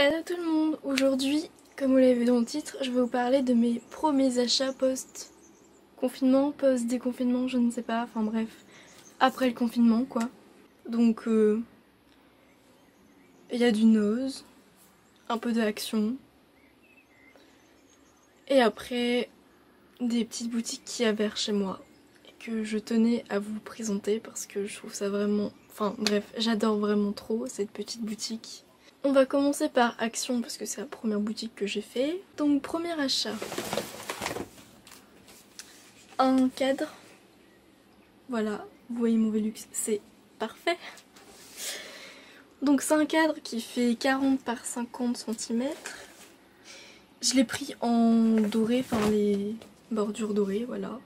Hello tout le monde, aujourd'hui, comme vous l'avez vu dans le titre, je vais vous parler de mes premiers achats post-confinement, post-déconfinement, je ne sais pas, enfin bref, après le confinement quoi. Donc il y a du nose, un peu de Action, et après des petites boutiques qu'il y a vers chez moi et que je tenais à vous présenter parce que je trouve ça vraiment, enfin bref, j'adore vraiment trop cette petite boutique. On va commencer par Action parce que c'est la première boutique que j'ai fait. Donc premier achat, un cadre. Voilà, vous voyez mon Velux, c'est parfait. Donc c'est un cadre qui fait 40 par 50 cm. Je l'ai pris en doré, enfin les bordures dorées, voilà.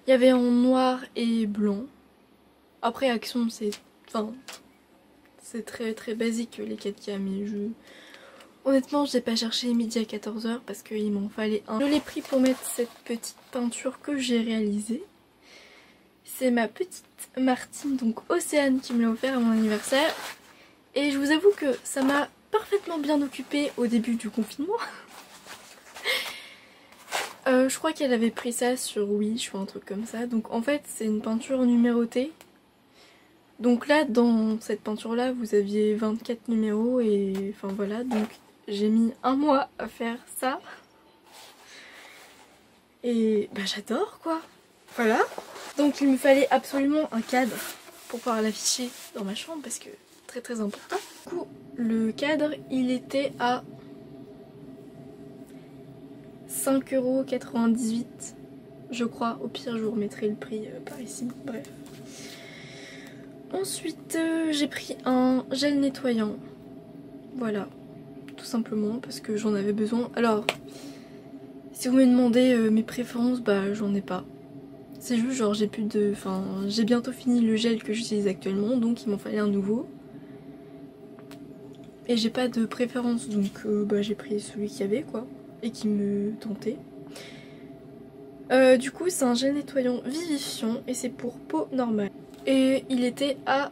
Il y avait en noir et blanc. Après Action c'est très basique les 4K, mais honnêtement, je n'ai pas cherché midi à 14h parce qu'il m'en fallait un. Je l'ai pris pour mettre cette petite peinture que j'ai réalisée. C'est ma petite Martine, donc Océane, qui me l'a offert à mon anniversaire. Et je vous avoue que ça m'a parfaitement bien occupée au début du confinement. Je crois qu'elle avait pris ça sur Wish ou un truc comme ça. Donc en fait, c'est une peinture numérotée. Donc là, dans cette peinture-là, vous aviez 24 numéros et enfin voilà, donc j'ai mis un mois à faire ça. Et bah j'adore quoi. Voilà. Donc il me fallait absolument un cadre pour pouvoir l'afficher dans ma chambre parce que très important. Du coup, le cadre, il était à 5,98 € je crois. Au pire, je vous remettrai le prix par ici. Bref. Ensuite, j'ai pris un gel nettoyant. Voilà. Tout simplement parce que j'en avais besoin. Alors, si vous me demandez mes préférences, bah j'en ai pas. C'est juste genre j'ai plus de... Enfin, j'ai bientôt fini le gel que j'utilise actuellement, donc il m'en fallait un nouveau. Et j'ai pas de préférence, donc bah j'ai pris celui qu'il y avait quoi, et qui me tentait. Du coup c'est un gel nettoyant vivifiant et c'est pour peau normale. Et il était à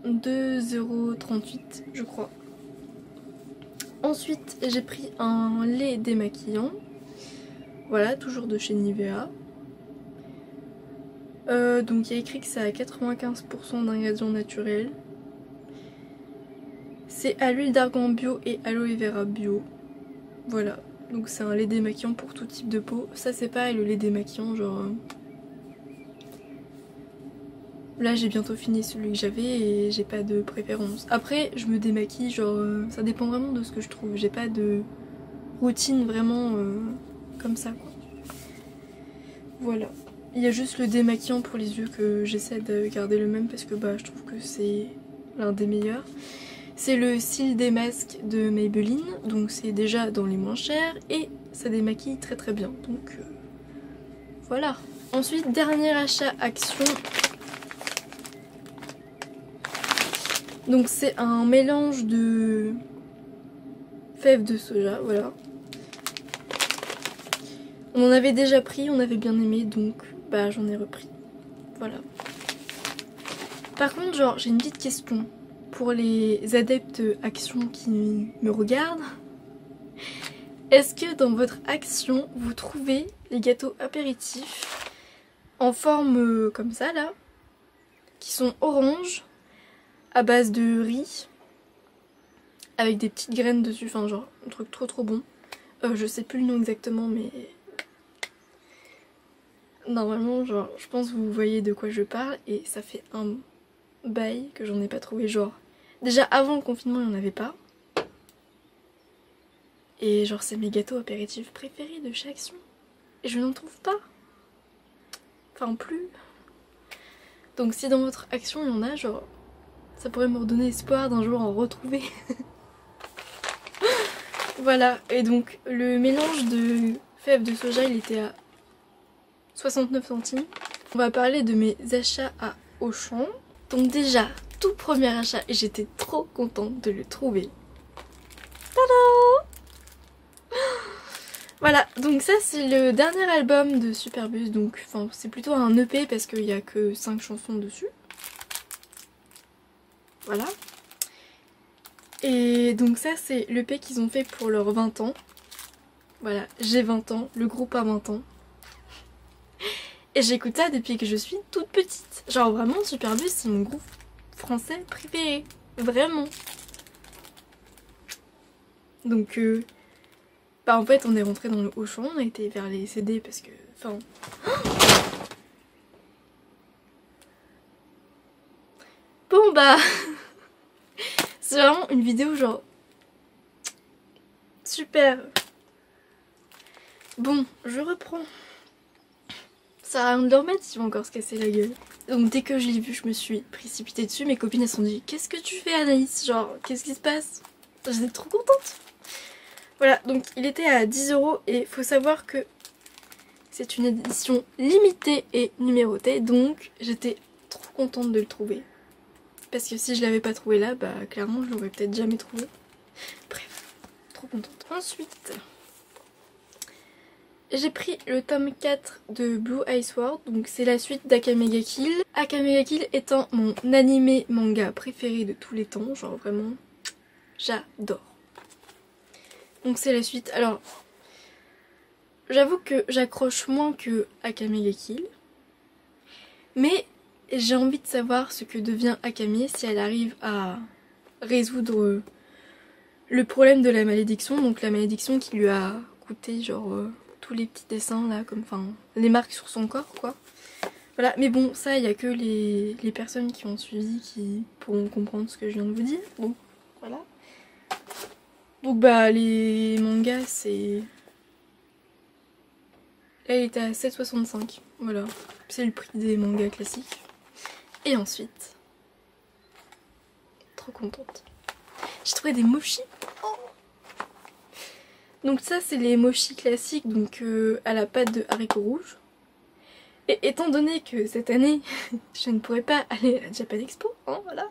2,38 € je crois. Ensuite j'ai pris un lait démaquillant. Voilà, toujours de chez Nivea. Donc il y a écrit que ça a 95% d'ingrédients naturels. C'est à l'huile d'argan bio et aloe vera bio. Voilà, donc c'est un lait démaquillant pour tout type de peau. Ça c'est pareil, le lait démaquillant, genre... Là j'ai bientôt fini celui que j'avais et j'ai pas de préférence. Après je me démaquille, genre ça dépend vraiment de ce que je trouve. J'ai pas de routine vraiment comme ça quoi. Voilà. Il y a juste le démaquillant pour les yeux que j'essaie de garder le même parce que bah je trouve que c'est l'un des meilleurs. C'est le Cils des masques de Maybelline, donc c'est déjà dans les moins chers et ça démaquille très bien, donc voilà. Ensuite, dernier achat Action. Donc c'est un mélange de fèves de soja, voilà. On en avait déjà pris, on avait bien aimé, donc bah j'en ai repris. Voilà. Par contre, genre j'ai une petite question pour les adeptes Action qui me regardent. Est-ce que dans votre Action, vous trouvez les gâteaux apéritifs en forme comme ça là, qui sont orange, à base de riz, avec des petites graines dessus, enfin genre un truc trop bon. Je sais plus le nom exactement mais... Normalement genre je pense que vous voyez de quoi je parle et ça fait un bail que j'en ai pas trouvé, genre... Déjà avant le confinement il n'y en avait pas. Et genre c'est mes gâteaux apéritifs préférés de chez Action. Et je n'en trouve pas. Enfin plus. Donc si dans votre Action il y en a, genre ça pourrait me redonner espoir d'un jour en retrouver. Voilà, et donc le mélange de fèves de soja il était à 69 centimes. On va parler de mes achats à Auchan. Donc déjà, tout premier achat et j'étais trop contente de le trouver. Tada! Voilà, donc ça c'est le dernier album de Superbus, donc enfin c'est plutôt un EP parce qu'il n'y a que 5 chansons dessus. Voilà. Et donc ça c'est l'EP qu'ils ont fait pour leurs 20 ans. Voilà, j'ai 20 ans, le groupe a 20 ans. Et j'écoute ça depuis que je suis toute petite. Genre vraiment Super Bus c'est mon groupe français préféré. Vraiment. Donc bah en fait on est rentré dans le Auchan, on a été vers les CD parce que... Enfin... Bon bah... C'est vraiment une vidéo genre... Super. Bon, je reprends. Ça sert à rien de le remettre, il va encore se casser la gueule. Donc dès que je l'ai vu, je me suis précipitée dessus. Mes copines elles se sont dit qu'est-ce que tu fais Anaïs? Genre qu'est-ce qui se passe? J'étais trop contente. Voilà, donc il était à 10 € et faut savoir que c'est une édition limitée et numérotée. Donc j'étais trop contente de le trouver. Parce que si je l'avais pas trouvé là, bah clairement je l'aurais peut-être jamais trouvé. Bref, trop contente. Ensuite... j'ai pris le tome 4 de Blue Ice World, donc c'est la suite d'Akame ga Kill. Akame ga Kill étant mon animé manga préféré de tous les temps, genre vraiment, j'adore. Donc c'est la suite. Alors, j'avoue que j'accroche moins que Akame ga Kill, mais j'ai envie de savoir ce que devient Akame si elle arrive à résoudre le problème de la malédiction, donc la malédiction qui lui a coûté genre... tous les petits dessins là, comme enfin les marques sur son corps quoi. Voilà, mais bon ça il n'y a que les personnes qui ont suivi qui pourront comprendre ce que je viens de vous dire. Bon voilà. Donc bah les mangas c'est... Là il était à 7,65. Voilà. C'est le prix des mangas classiques. Et ensuite... trop contente. J'ai trouvé des mochis. Donc ça c'est les mochis classiques donc à la pâte de haricots rouges. Et étant donné que cette année je ne pourrais pas aller à la Japan Expo, hein, voilà.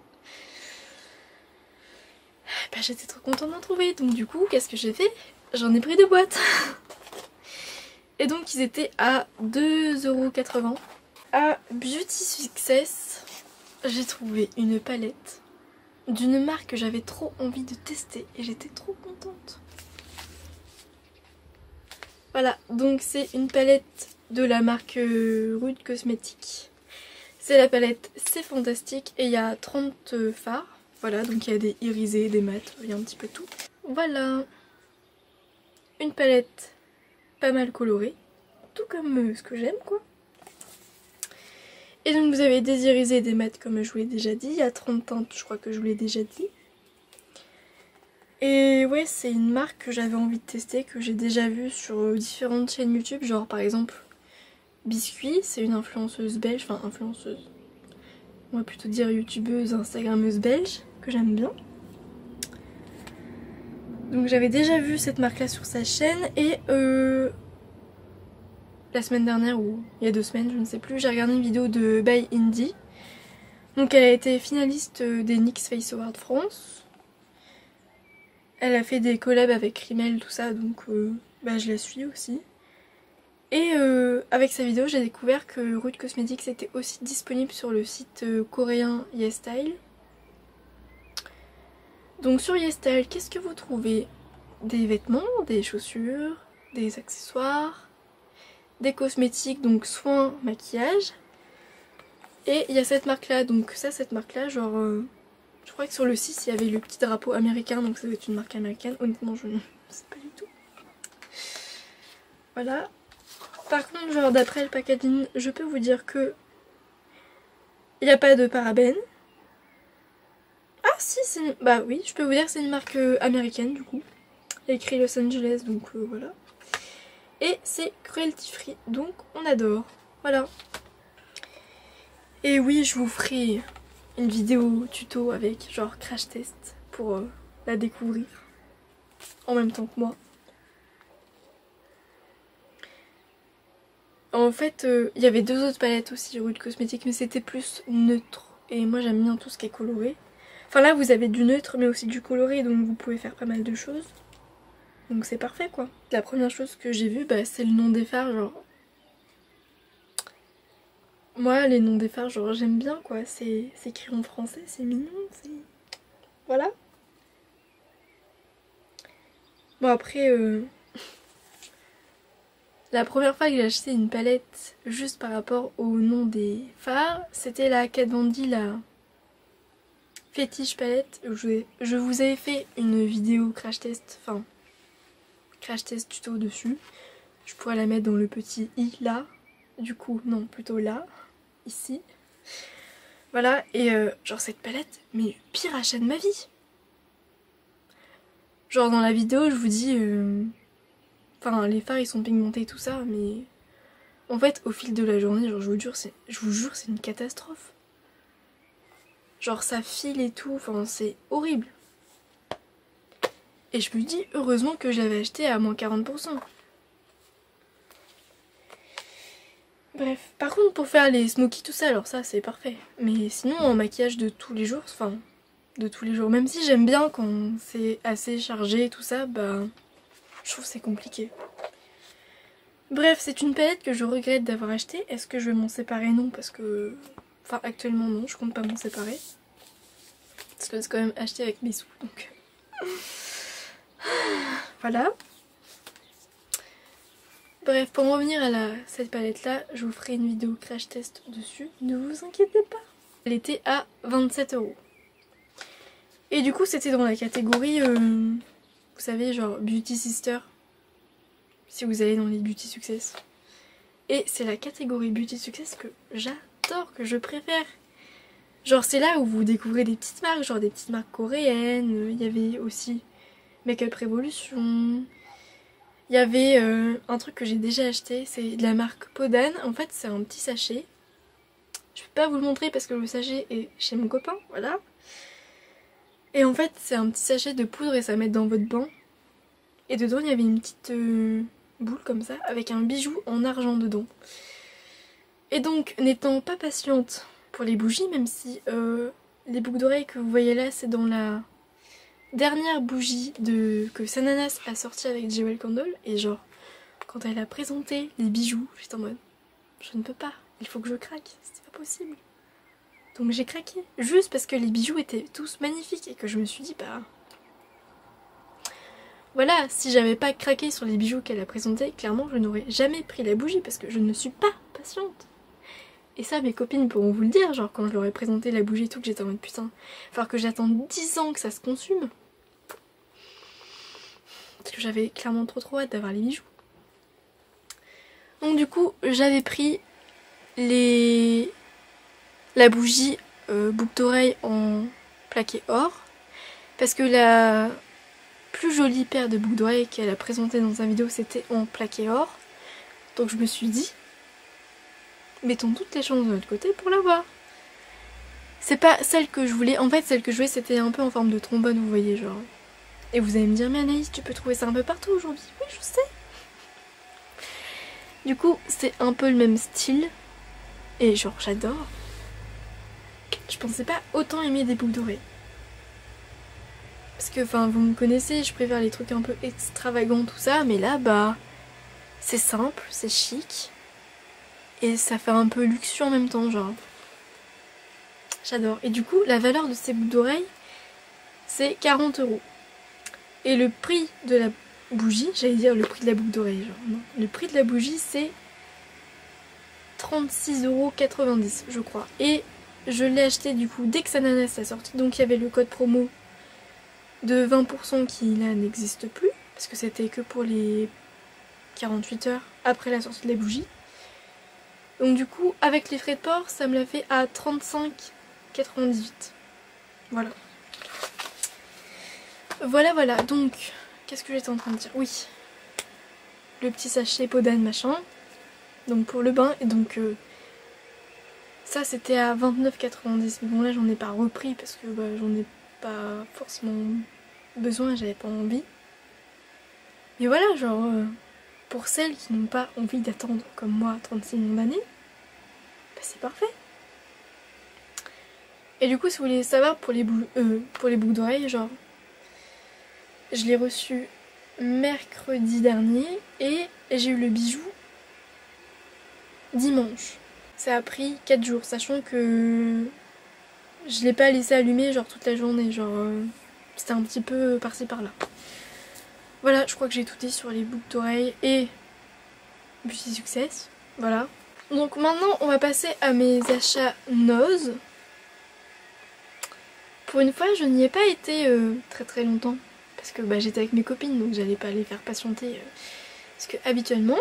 Bah j'étais trop contente d'en trouver donc du coup qu'est-ce que j'ai fait? J'en ai pris 2 boîtes. Et donc ils étaient à 2,80 €. À Beauty Success j'ai trouvé une palette d'une marque que j'avais trop envie de tester et j'étais trop contente. Voilà, donc c'est une palette de la marque Rude Cosmetics. C'est la palette C'est Fantastique et il y a 30 fards. Voilà, donc il y a des irisés, des mats, il y a un petit peu tout. Voilà, une palette pas mal colorée, tout comme ce que j'aime quoi. Et donc vous avez des irisés et des mats comme je vous l'ai déjà dit, il y a 30 teintes, je crois que je vous l'ai déjà dit. Et ouais, c'est une marque que j'avais envie de tester, que j'ai déjà vue sur différentes chaînes YouTube, genre par exemple Biscuit, c'est une influenceuse belge, enfin influenceuse, on va plutôt dire youtubeuse, instagrammeuse belge, que j'aime bien. Donc j'avais déjà vu cette marque là sur sa chaîne et la semaine dernière ou il y a 2 semaines, je ne sais plus, j'ai regardé une vidéo de By Indie. Donc elle a été finaliste des NYX Face Awards France. Elle a fait des collabs avec Rimmel, tout ça, donc bah, je la suis aussi. Et avec sa vidéo, j'ai découvert que Rude Cosmetics était aussi disponible sur le site coréen YesStyle. Donc sur YesStyle, qu'est-ce que vous trouvez? Des vêtements, des chaussures, des accessoires, des cosmétiques, donc soins, maquillage. Et il y a cette marque là, donc ça, cette marque là, genre... je crois que sur le site il y avait le petit drapeau américain, donc ça doit être une marque américaine. Honnêtement je ne sais pas du tout. Voilà. Par contre genre d'après le packaging, je peux vous dire que il n'y a pas de parabènes. Ah si c'est une... bah oui, je peux vous dire que c'est une marque américaine du coup. Il y a écrit Los Angeles, donc voilà. Et c'est cruelty free, donc on adore. Voilà. Et oui, je vous ferai une vidéo tuto avec genre crash test pour la découvrir en même temps que moi. En fait, il y avait 2 autres palettes aussi Rude Cosmetics, mais c'était plus neutre. Et moi j'aime bien tout ce qui est coloré. Enfin là vous avez du neutre mais aussi du coloré, donc vous pouvez faire pas mal de choses. Donc c'est parfait quoi. La première chose que j'ai vue, bah, c'est le nom des fards, genre... Moi les noms des fards, genre j'aime bien quoi. C'est écrit en français, c'est mignon, c'est... Voilà. Bon après, la première fois que j'ai acheté une palette juste par rapport au nom des fards, c'était la Kat Von D, la fétiche palette. Je vous avais fait une vidéo crash test, enfin crash test tuto dessus. Je pourrais la mettre dans le petit i là, du coup non plutôt là, ici. Voilà, et genre cette palette, mais pire achat de ma vie. Genre dans la vidéo je vous dis, enfin les fards ils sont pigmentés et tout ça, mais en fait au fil de la journée, genre je vous jure c'est une catastrophe. Genre ça file et tout, enfin c'est horrible. Et je me dis heureusement que je l'avais acheté à moins 40%. Bref, par contre pour faire les smokies tout ça, alors ça c'est parfait. Mais sinon en maquillage de tous les jours, enfin de tous les jours, même si j'aime bien quand c'est assez chargé et tout ça, bah je trouve que c'est compliqué. Bref, c'est une palette que je regrette d'avoir achetée. Est-ce que je vais m'en séparer? Non, parce que... Enfin actuellement non, je compte pas m'en séparer. Parce que c'est quand même acheté avec mes sous, donc... Voilà. Bref, pour en revenir à cette palette là, je vous ferai une vidéo crash test dessus, ne vous inquiétez pas. Elle était à 27 €. Et du coup c'était dans la catégorie, vous savez, genre Beauty Sister, si vous allez dans les Beauty Success. Et c'est la catégorie Beauty Success que j'adore, que je préfère. Genre c'est là où vous découvrez des petites marques, genre des petites marques coréennes. Il y avait aussi Makeup Revolution. Il y avait un truc que j'ai déjà acheté, c'est de la marque Podan. En fait c'est un petit sachet. Je peux pas vous le montrer parce que le sachet est chez mon copain, voilà. Et en fait c'est un petit sachet de poudre et ça met dans votre bain. Et dedans il y avait une petite boule comme ça avec un bijou en argent dedans. Et donc n'étant pas patiente pour les bougies, même si les boucles d'oreilles que vous voyez là c'est dans la dernière bougie que Sananas a sorti avec Jewel Candle, et genre quand elle a présenté les bijoux j'étais en mode je ne peux pas, il faut que je craque, c'était pas possible. Donc j'ai craqué juste parce que les bijoux étaient tous magnifiques et que je me suis dit bah voilà, si j'avais pas craqué sur les bijoux qu'elle a présentés, clairement je n'aurais jamais pris la bougie parce que je ne suis pas patiente. Et ça mes copines pourront vous le dire, genre quand je leur ai présenté la bougie et tout, que j'étais en mode putain, il va falloir que j'attende 10 ans que ça se consume. Parce que j'avais clairement trop hâte d'avoir les bijoux. Donc du coup j'avais pris la bougie boucle d'oreille en plaqué or. Parce que la plus jolie paire de boucles d'oreilles qu'elle a présentée dans sa vidéo c'était en plaqué or. Donc je me suis dit, mettons toutes les chances de notre côté pour l'avoir. C'est pas celle que je voulais, en fait celle que je voulais c'était un peu en forme de trombone, vous voyez genre. Et vous allez me dire mais Anaïs tu peux trouver ça un peu partout aujourd'hui. Oui je sais. Du coup c'est un peu le même style. Et genre j'adore. Je pensais pas autant aimer des boucles d'oreilles. Parce que enfin vous me connaissez, je préfère les trucs un peu extravagants tout ça. Mais là bah c'est simple, c'est chic. Et ça fait un peu luxueux en même temps genre. J'adore. Et du coup la valeur de ces boucles d'oreilles c'est 40 €. Et le prix de la bougie, j'allais dire le prix de la boucle d'oreille genre non. Le prix de la bougie c'est 36,90 € je crois. Et je l'ai acheté du coup dès que Sananas a sorti. Donc il y avait le code promo de 20% qui là n'existe plus. Parce que c'était que pour les 48 heures après la sortie de la bougie. Donc du coup avec les frais de port ça me l'a fait à 35,98 €. Voilà. Voilà, donc qu'est-ce que j'étais en train de dire? Oui, le petit sachet Podan machin. Donc pour le bain, et donc ça c'était à 29,90 €. Mais bon là j'en ai pas repris parce que bah, j'en ai pas forcément besoin, j'avais pas envie. Mais voilà, genre pour celles qui n'ont pas envie d'attendre comme moi 36 millions d'années, bah c'est parfait. Et du coup si vous voulez savoir pour les boucles d'oreilles, genre je l'ai reçu mercredi dernier et j'ai eu le bijou dimanche. Ça a pris 4 jours, sachant que je l'ai pas laissé allumer genre toute la journée, genre c'était un petit peu par-ci par-là. Voilà, je crois que j'ai tout dit sur les boucles d'oreilles et Beauty Success. Voilà. Donc maintenant, on va passer à mes achats Nose. Pour une fois, je n'y ai pas été très longtemps. Parce que bah, j'étais avec mes copines, donc j'allais pas les faire patienter. Parce que habituellement,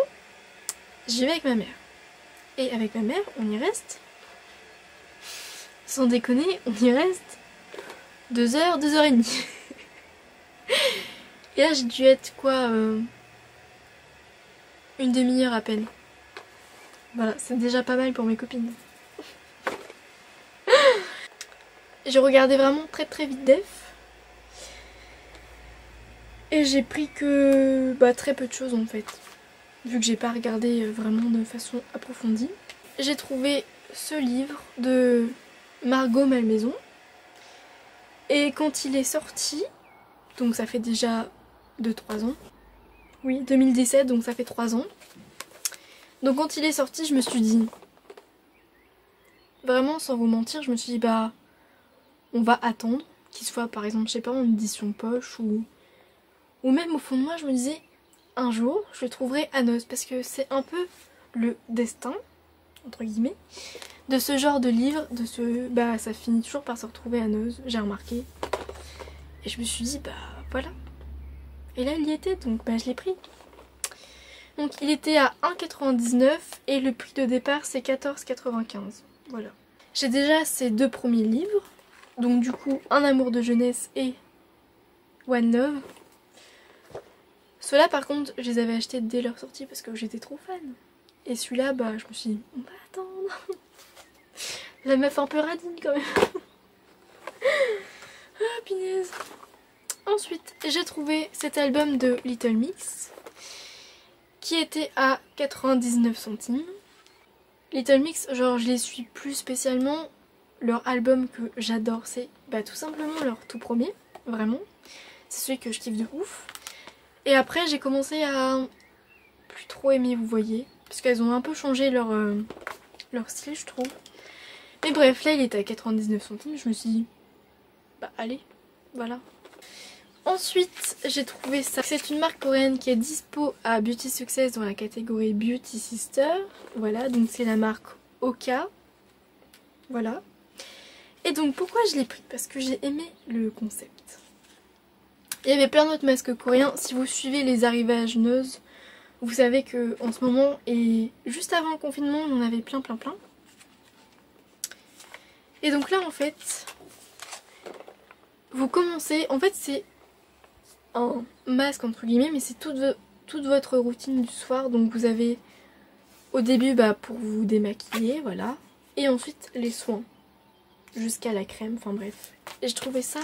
j'y vais avec ma mère. Et avec ma mère, on y reste. Sans déconner, on y reste 2 heures, 2 heures et demie. Et là, j'ai dû être quoi une demi-heure à peine. Voilà, c'est déjà pas mal pour mes copines. J'ai regardé vraiment très vite Def. Et j'ai pris que très peu de choses en fait. Vu que j'ai pas regardé vraiment de façon approfondie. J'ai trouvé ce livre de Margot Malmaison. Et quand il est sorti, donc ça fait déjà 2-3 ans. Oui, 2017, donc ça fait 3 ans. Donc quand il est sorti, je me suis dit, vraiment sans vous mentir, je me suis dit bah on va attendre qu'il soit par exemple, je sais pas, en édition poche ou même au fond de moi je me disais un jour je le trouverai à Nose parce que c'est un peu le destin, entre guillemets, de ce genre de livre, de ce bah ça finit toujours par se retrouver à Nose, j'ai remarqué. Et je me suis dit bah voilà. Et là il y était donc bah je l'ai pris. Donc il était à 1,99 et le prix de départ c'est 14,95. Voilà. J'ai déjà ces 2 premiers livres. Donc du coup Un amour de jeunesse et One Love. Ceux-là par contre je les avais achetés dès leur sortie parce que j'étais trop fan. Et celui-là bah je me suis dit on va attendre. La meuf un peu radine quand même. Ah punaise. Ensuite j'ai trouvé cet album de Little Mix qui était à 99 centimes. Little Mix, genre je les suis plus spécialement. Leur album que j'adore, c'est tout simplement leur tout premier, vraiment. C'est celui que je kiffe de ouf. Et après j'ai commencé à plus trop aimer, vous voyez. Parce qu'elles ont un peu changé leur style je trouve. Mais bref, là il était à 99 centimes, je me suis dit, bah allez, voilà. Ensuite, j'ai trouvé ça. C'est une marque coréenne qui est dispo à Beauty Success dans la catégorie Beauty Sister. Voilà, donc c'est la marque Oka. Voilà. Et donc pourquoi je l'ai pris? Parce que j'ai aimé le concept. Il y avait plein d'autres masques coréens. Si vous suivez les arrivages Nose, vous savez que en ce moment et juste avant le confinement, on en avait plein. Et donc là en fait, vous commencez, en fait c'est un masque entre guillemets, mais c'est toute votre routine du soir. Donc vous avez au début pour vous démaquiller, voilà, et ensuite les soins jusqu'à la crème, enfin bref. Et je trouvais ça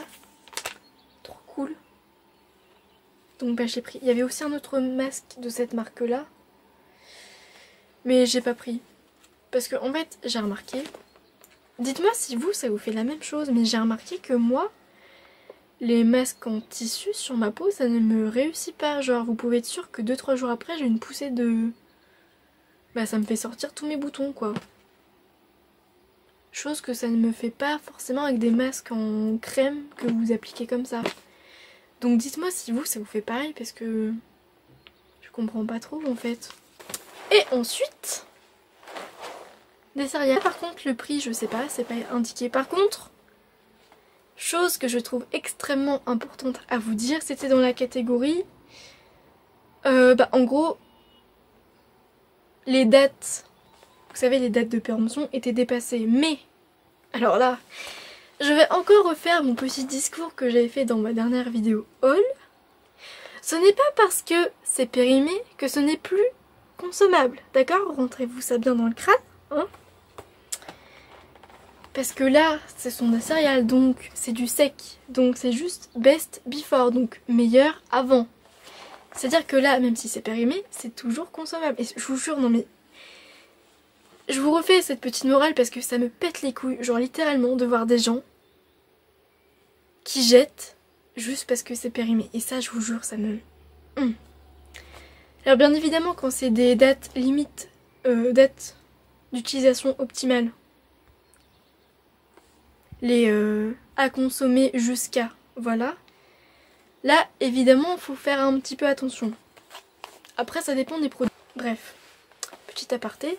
trop cool, donc je l'ai pris. Il y avait aussi un autre masque de cette marque là, mais j'ai pas pris parce que en fait j'ai remarqué, dites-moi si vous ça vous fait la même chose, mais j'ai remarqué que moi les masques en tissu sur ma peau, ça ne me réussit pas. Genre, vous pouvez être sûr que 2-3 jours après, j'ai une poussée de... ça me fait sortir tous mes boutons, quoi. Chose que ça ne me fait pas forcément avec des masques en crème que vous appliquez comme ça. Donc dites-moi si vous, ça vous fait pareil, parce que... je comprends pas trop, en fait. Et ensuite... des céréales. Par contre, le prix, je sais pas, c'est pas indiqué. Par contre... chose que je trouve extrêmement importante à vous dire, c'était dans la catégorie, en gros, les dates, vous savez les dates de péremption étaient dépassées, mais, alors là, je vais encore refaire mon petit discours que j'avais fait dans ma dernière vidéo haul. Ce n'est pas parce que c'est périmé que ce n'est plus consommable, d'accord? Rentrez-vous ça bien dans le crâne, hein? Parce que là, ce sont des céréales, donc c'est du sec. Donc c'est juste best before, donc meilleur avant. C'est-à-dire que là, même si c'est périmé, c'est toujours consommable. Et je vous jure, non mais... je vous refais cette petite morale parce que ça me pète les couilles, genre littéralement, de voir des gens qui jettent juste parce que c'est périmé. Et ça, je vous jure, ça me... Alors bien évidemment, quand c'est des dates limites, dates d'utilisation optimale, les à consommer jusqu'à, voilà. Là, évidemment, il faut faire un petit peu attention. Après, ça dépend des produits. Bref, petit aparté.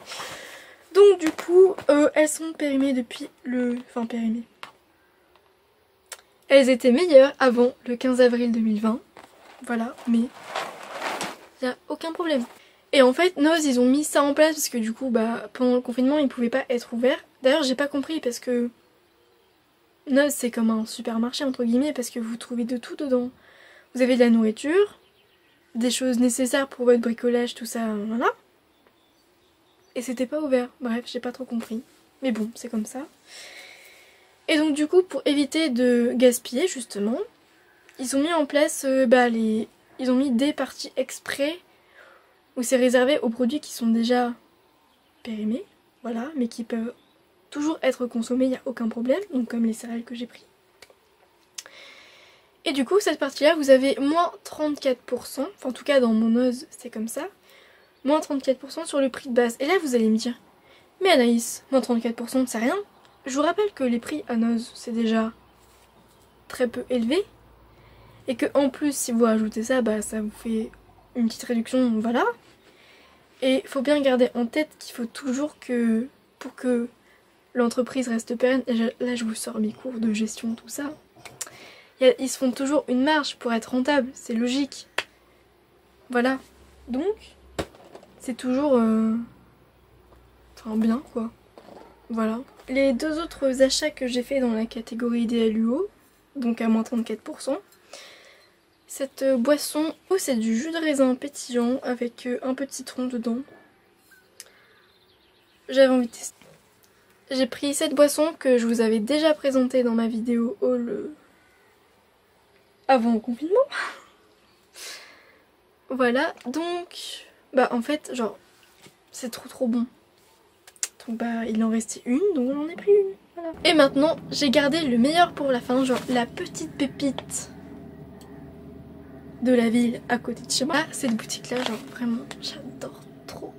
Donc du coup, elles sont périmées depuis le... Enfin, périmées. Elles étaient meilleures avant le 15 avril 2020. Voilà, mais il n'y a aucun problème. Et en fait, Noz, ils ont mis ça en place parce que du coup, bah, pendant le confinement, ils pouvaient pas être ouverts. D'ailleurs, j'ai pas compris parce que Noz, c'est comme un supermarché, entre guillemets, parce que vous trouvez de tout dedans. Vous avez de la nourriture, des choses nécessaires pour votre bricolage, tout ça, voilà. Et c'était pas ouvert. Bref, j'ai pas trop compris. Mais bon, c'est comme ça. Et donc du coup, pour éviter de gaspiller, justement, ils ont mis en place ils ont mis des parties exprès où c'est réservé aux produits qui sont déjà périmés, voilà, mais qui peuvent toujours être consommés, il n'y a aucun problème, donc comme les céréales que j'ai pris. Et du coup, cette partie-là, vous avez moins 34%, enfin en tout cas dans mon Noz, c'est comme ça, moins 34% sur le prix de base. Et là, vous allez me dire, mais Anaïs, moins 34%, c'est rien. Je vous rappelle que les prix à Noz, c'est déjà très peu élevé. Et que en plus, si vous ajoutez ça, bah ça vous fait une petite réduction, voilà. Et il faut bien garder en tête qu'il faut toujours que, pour que l'entreprise reste pérenne, et là je vous sors mes cours de gestion, tout ça, ils se font toujours une marge pour être rentable, c'est logique. Voilà. Donc, c'est toujours enfin, bien quoi. Voilà. Les deux autres achats que j'ai fait dans la catégorie DLUO, donc à moins 34%, cette boisson, c'est du jus de raisin pétillant avec un peu de citron dedans. J'avais envie de tester. J'ai pris cette boisson que je vous avais déjà présentée dans ma vidéo haul avant le confinement. Voilà, donc, bah en fait, genre, c'est trop bon. Donc bah, il en restait une, donc j'en ai pris une. Voilà. Et maintenant, j'ai gardé le meilleur pour la fin, genre la petite pépite de la ville à côté de chez moi. Ah, cette boutique là, genre vraiment, j'adore trop.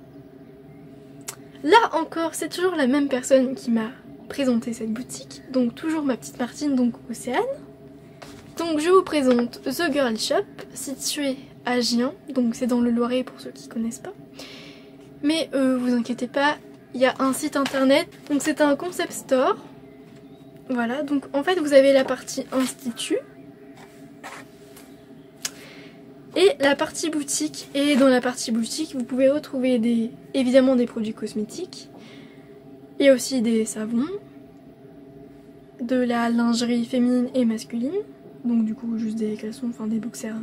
Là encore, c'est toujours la même personne qui m'a présenté cette boutique, donc toujours ma petite Martine, donc Océane. Donc je vous présente The Girl Shop, situé à Gien, donc c'est dans le Loiret pour ceux qui connaissent pas. Mais vous inquiétez pas, il y a un site internet, donc c'est un concept store. Voilà, donc en fait vous avez la partie institut et la partie boutique. Et dans la partie boutique, vous pouvez retrouver évidemment des produits cosmétiques. Il y a aussi des savons, de la lingerie féminine et masculine. Donc du coup juste des caleçons, enfin des boxers.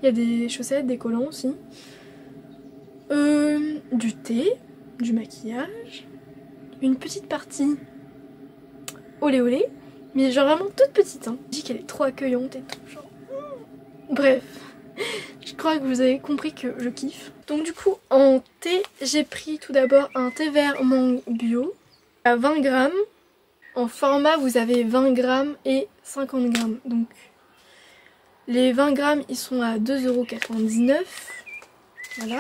Il y a des chaussettes, des collants aussi. Du thé, du maquillage. Une petite partie olé olé. Mais genre vraiment toute petite. Hein. Je dis qu'elle est trop accueillante et tout. Genre... Bref. Je crois que vous avez compris que je kiffe. Donc du coup en thé, j'ai pris tout d'abord un thé vert mangue bio à 20 grammes. En format vous avez 20 grammes et 50 grammes. Donc les 20 grammes ils sont à 2,99 €. Voilà.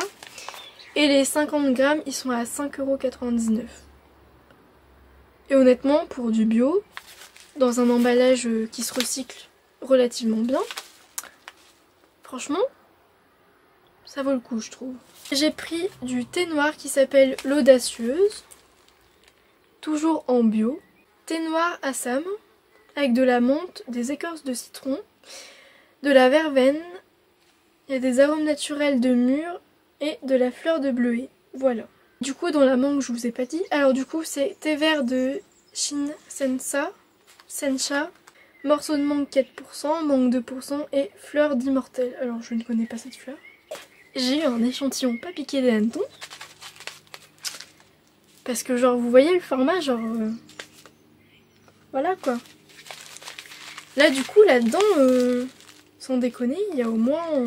Et les 50 grammes ils sont à 5,99 €. Et honnêtement pour du bio, dans un emballage qui se recycle relativement bien, franchement, ça vaut le coup je trouve. J'ai pris du thé noir qui s'appelle l'audacieuse, toujours en bio. Thé noir Assam, avec de la menthe, des écorces de citron, de la verveine, il y a des arômes naturels de mûre et de la fleur de bleuet. Voilà. Du coup dans la mangue je vous ai pas dit, alors du coup c'est thé vert de Shin Sencha, morceau de mangue 4%, mangue 2% et fleur d'immortel. Alors je ne connais pas cette fleur. J'ai eu un échantillon pas piqué des hannetons. Parce que genre vous voyez le format genre... voilà quoi. Là du coup là-dedans, sans déconner, il y a au moins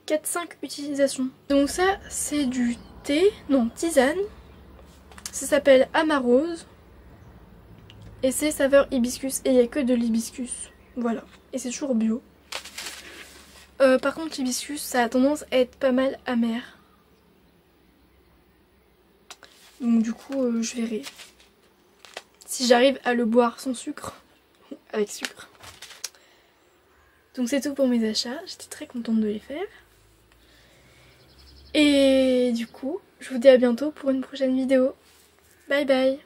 4-5 utilisations. Donc ça c'est du thé, non tisane. Ça s'appelle Amarose. Et c'est saveur hibiscus et il n'y a que de l'hibiscus. Voilà. Et c'est toujours bio. Par contre l'hibiscus ça a tendance à être pas mal amer. Donc du coup je verrai si j'arrive à le boire sans sucre. Avec sucre. Donc c'est tout pour mes achats, j'étais très contente de les faire. Et du coup, je vous dis à bientôt pour une prochaine vidéo. Bye bye!